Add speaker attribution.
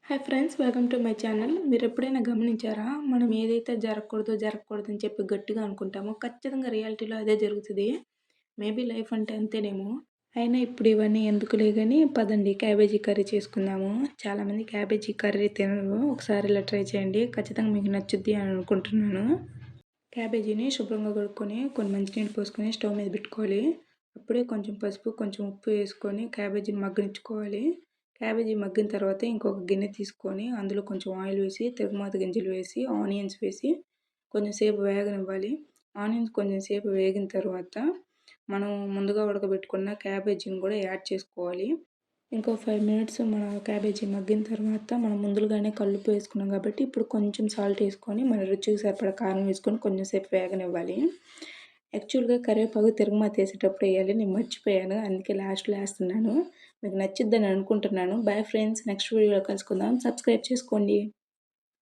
Speaker 1: Hi friends, welcome to my channel. మీరెప్పుడైనా గమనించారా? మనం ఏదైతే జరగకూడదు అని చెప్పి గట్టిగా అనుకుంటామో, ఖచ్చితంగా రియాలిటీలో అదే జరుగుతది. మేబీ లైఫ్ అంటే అంతేనేమో! అయినా ఇప్పుడు ఇవన్నీ ఎందుకులే గాని, పదండి క్యాబేజీ కర్రీ చేసుకుందాము. చాలామంది క్యాబేజీ కర్రీ తినరు. ఒకసారి ఇలా ట్రై చేయండి. ఖచ్చితంగా మీకు నచ్చుద్ది అని అనుకుంటున్నాను. క్యాబేజీని శుభ్రంగా కడుక్కొని, కొన్ని మంచినీళ్ళు పోసుకొని స్టవ్ మీద పెట్టుకోవాలి. అప్పుడే కొంచెం పసుపు, కొంచెం ఉప్పు వేసుకొని క్యాబేజీని మగ్గనిచ్చుకోవాలి. క్యాబేజీ మగ్గిన తర్వాత ఇంకొక గిన్నె తీసుకొని అందులో కొంచెం ఆయిల్ వేసి, తిరగమాత గింజలు వేసి, ఆనియన్స్ వేసి కొంచెం సేపు వేగనివ్వాలి. ఆనియన్స్ కొంచెం సేపు వేగిన తర్వాత మనం ముందుగా ఉడకబెట్టుకున్న క్యాబేజీని కూడా యాడ్ చేసుకోవాలి. ఇంకో 5 మినిట్స్ మన క్యాబేజీ మగ్గిన తర్వాత మనం ముందుగానే కల్లుప్పు వేసుకున్నాం కాబట్టి ఇప్పుడు కొంచెం సాల్ట్ వేసుకొని మన రుచికి సరిపడా కారం వేసుకొని కొంచెం సేపు వేగనివ్వాలి. యాక్చువల్గా కరివేపాకు తిరగమాత వేసేటప్పుడు వేయాలి, నేను మర్చిపోయాను, అందుకే లాస్ట్లో వేస్తున్నాను. మీకు నచ్చిద్దని అనుకుంటున్నాను. బాయ్ ఫ్రెండ్స్, నెక్స్ట్ వీడియోలో కలుసుకుందాం. సబ్స్క్రైబ్ చేసుకోండి.